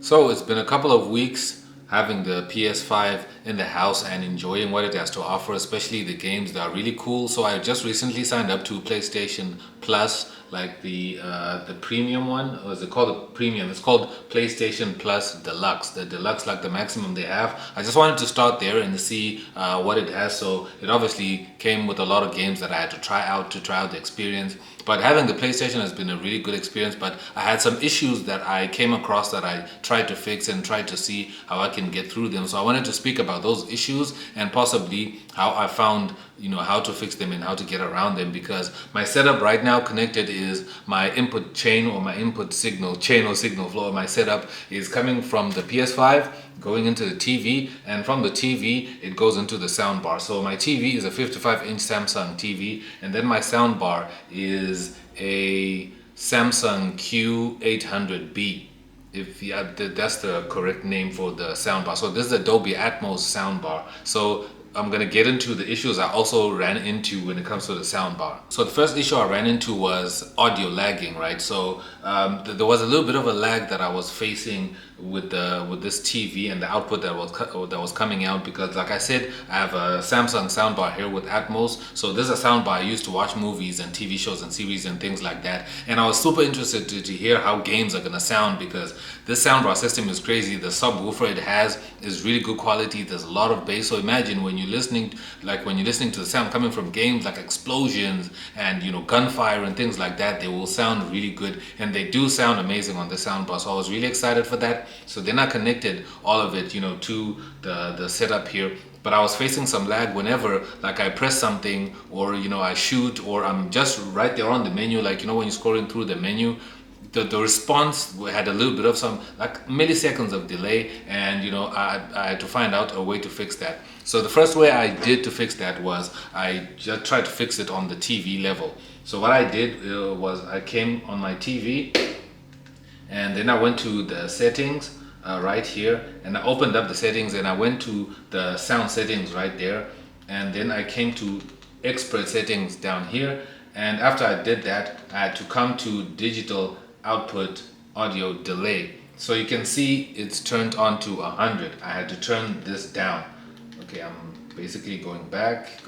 So it's been a couple of weeks having the PS5 in the house and enjoying what it has to offer, especially the games that are really cool. So I just recently signed up to PlayStation Plus, like the premium one. Or is it called the premium? It's called PlayStation Plus Deluxe. The deluxe, like the maximum they have. I just wanted to start there and see what it has. So it obviously came with a lot of games that I had to try out the experience. But having the PlayStation has been a really good experience, but I had some issues that I came across that I tried to fix and tried to see how I can get through them. So I wanted to speak about those issues and possibly how I found, how to fix them and how to get around them, because my setup right now connected is my input chain or my input signal, chain or signal flow. My setup is coming from the PS5 going into the TV, and from the TV it goes into the sound bar. So my TV is a 55-inch Samsung TV, and then my sound bar is a Samsung Q800B. If yeah, that's the correct name for the sound bar. So this is a Dolby Atmos sound bar. So I'm gonna get into the issues I also ran into when it comes to the soundbar. So the first issue I ran into was audio lagging, right? So there was a little bit of a lag that I was facing with this TV and the output that was coming out, because like I said, I have a Samsung soundbar here with Atmos. So this is a soundbar I used to watch movies and TV shows and series and things like that. And I was super interested to hear how games are gonna sound, because this soundbar system is crazy. The subwoofer it has is really good quality. There's a lot of bass. So imagine when you're listening to the sound coming from games like explosions and gunfire and things like that, they will sound really good, and they do sound amazing on the soundbar. So I was really excited for that. So then I connected all of it to the setup here, but I was facing some lag whenever like I press something, or I shoot, or I'm just right there on the menu, like when you're scrolling through the menu, the response had a little bit of some like milliseconds of delay, and I had to find out a way to fix that. So the first way I did to fix that was I just tried to fix it on the TV level. So what I did was I came on my TV, and then I went to the settings right here, and I opened up the settings, and I went to the sound settings right there, and then I came to expert settings down here. And after I did that, I had to come to digital output audio delay. So you can see it's turned on to 100. I had to turn this down. Okay, I'm basically go back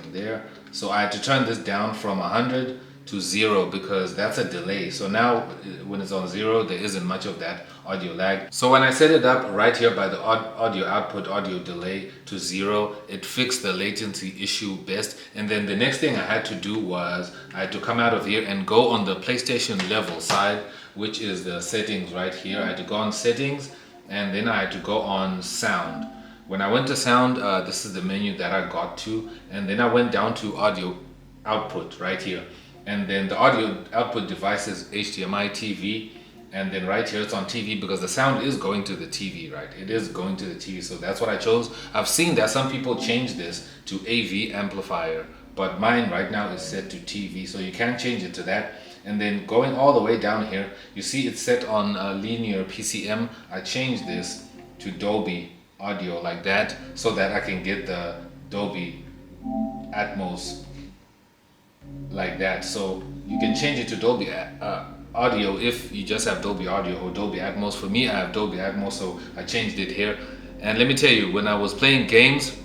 in there. So I had to turn this down from 100 to 0, because that's a delay. So now when it's on 0, there isn't much of that audio lag. So when I set it up right here by the audio output audio delay to 0, it fixed the latency issue best. And then the next thing I had to do was I had to come out of here and go on the PlayStation level side, which is the settings right here. I had to go on settings, and then I had to go on sound. When I went to sound, this is the menu that I got to, and then I went down to audio output right here. And then the audio output device is HDMI TV, and then right here it's on TV, because the sound is going to the TV, right? It is going to the TV, so that's what I chose. I've seen that some people change this to AV amplifier, but mine right now is set to TV, so you can change it to that. And then going all the way down here, you see it's set on linear PCM. I changed this to Dolby audio like that, so that I can get the Dolby Atmos like that. So you can change it to Dolby audio if you just have Dolby audio or Dolby Atmos. For me, I have Dolby Atmos, so I changed it here. And let me tell you, when I was playing games,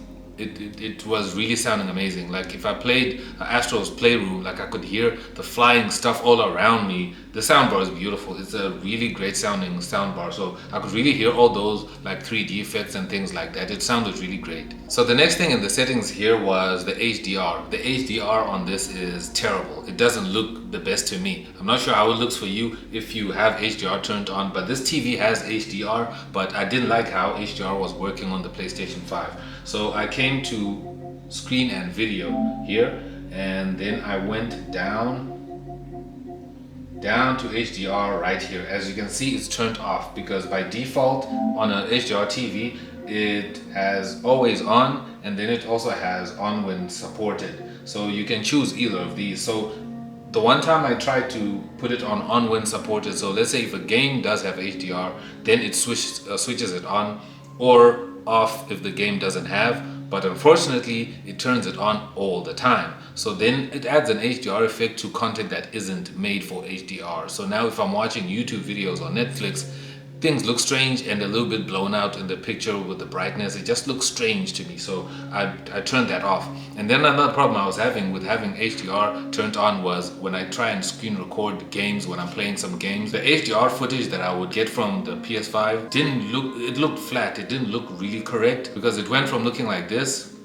it was really sounding amazing. Like if I played Astro's Playroom, like I could hear the flying stuff all around me. The soundbar is beautiful. It's a really great sounding soundbar, so I could really hear all those like 3D effects and things like that. It sounded really great. So the next thing in the settings here was the HDR. The HDR on this is terrible. It doesn't look the best to me. I'm not sure how it looks for you if you have HDR turned on, but this TV has HDR, but I didn't like how HDR was working on the PlayStation 5. So I came to screen and video here, and then I went down to HDR right here. As you can see, it's turned off, because by default on a HDR TV it has always on, and then it also has on when supported. So you can choose either of these. So the one time I tried to put it on when supported, so let's say if a game does have HDR, then it switches it on or off if the game doesn't have, but unfortunately it turns it on all the time. So then it adds an HDR effect to content that isn't made for HDR. So now if I'm watching YouTube videos on Netflix, things look strange and a little bit blown out in the picture with the brightness. It just looks strange to me, so I turned that off. And then another problem I was having with having HDR turned on was when I try and screen record games, when I'm playing some games, the HDR footage that I would get from the PS5 didn't look, it looked flat. It didn't look really correct because it went from looking like this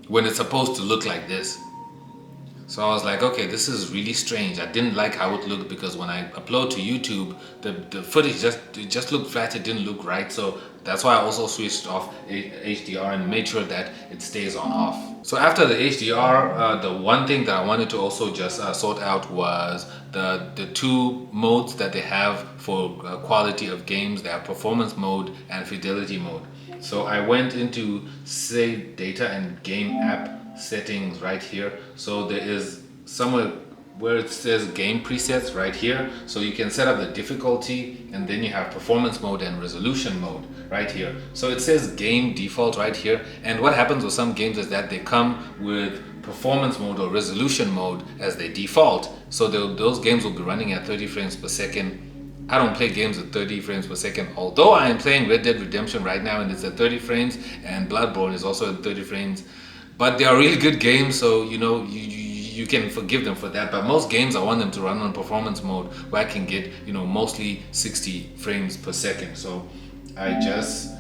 when it's supposed to look like this. So I was like, okay, this is really strange. I didn't like how it looked because when I upload to YouTube, the footage just looked flat. It didn't look right. So that's why I also switched off HDR and made sure that it stays on off. So after the HDR, the one thing that I wanted to also just sort out was the two modes that they have for quality of games. They have performance mode and fidelity mode. So I went into save data and game app settings right here. So there is somewhere where it says game presets right here, so you can set up the difficulty, and then you have performance mode and resolution mode right here. So it says game default right here, and what happens with some games is that they come with performance mode or resolution mode as their default, so those games will be running at 30 frames per second. I don't play games at 30 frames per second, although I am playing Red Dead Redemption right now and it's at 30 frames, and Bloodborne is also at 30 frames. But they are really good games, so you know you can forgive them for that. But most games I want them to run on performance mode where I can get, you know, mostly 60 frames per second. So I just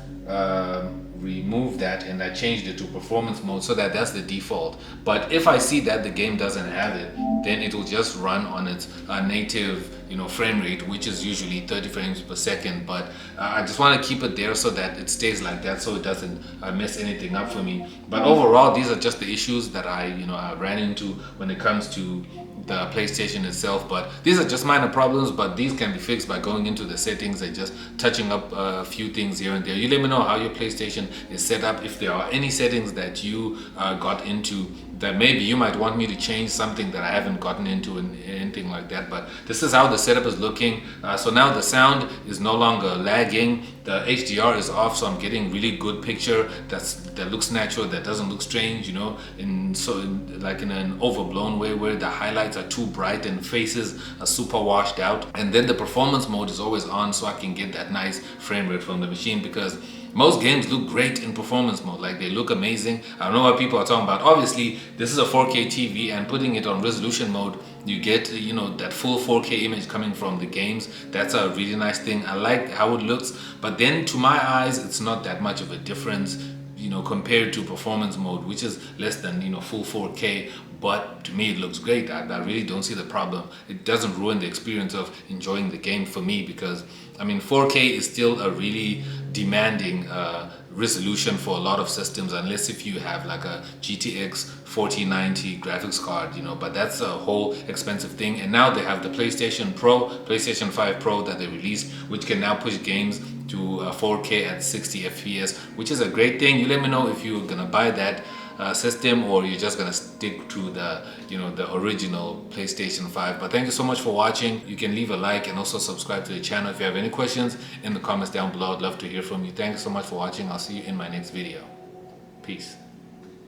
removed that and I changed it to performance mode so that that's the default. But if I see that the game doesn't have it, then it will just run on its native, you know, frame rate, which is usually 30 frames per second. But I just want to keep it there so that it stays like that, so it doesn't mess anything up for me. But overall, these are just the issues that I ran into when it comes to the PlayStation itself. But these are just minor problems, but these can be fixed by going into the settings and just touching up a few things here and there. You let me know how your PlayStation is set up, if there are any settings that you got into that maybe you might want me to change, something that I haven't gotten into and anything like that. But this is how the setup is looking. So now the sound is no longer lagging, the HDR is off, so I'm getting really good picture that looks natural, that doesn't look strange, you know, like in an overblown way where the highlights are too bright and faces are super washed out. And then the performance mode is always on, so I can get that nice frame rate from the machine, because most games look great in performance mode, like they look amazing. I don't know what people are talking about. Obviously, this is a 4K TV, and putting it on resolution mode, you get, you know, that full 4K image coming from the games. That's a really nice thing. I like how it looks, but then to my eyes, it's not that much of a difference, you know, compared to performance mode, which is less than, you know, full 4K. But to me, it looks great. I really don't see the problem. It doesn't ruin the experience of enjoying the game for me, because I mean, 4K is still a really demanding resolution for a lot of systems, unless if you have like a GTX 4090 graphics card, you know, but that's a whole expensive thing. And now they have the PlayStation 5 Pro that they released, which can now push games to 4K at 60 FPS, which is a great thing. You let me know if you're gonna buy that system, or you're just gonna stick to the, you know, the original PlayStation 5. But thank you so much for watching. You can leave a like and also subscribe to the channel. If you have any questions, in the comments down below, I'd love to hear from you. Thank you so much for watching. I'll see you in my next video. Peace.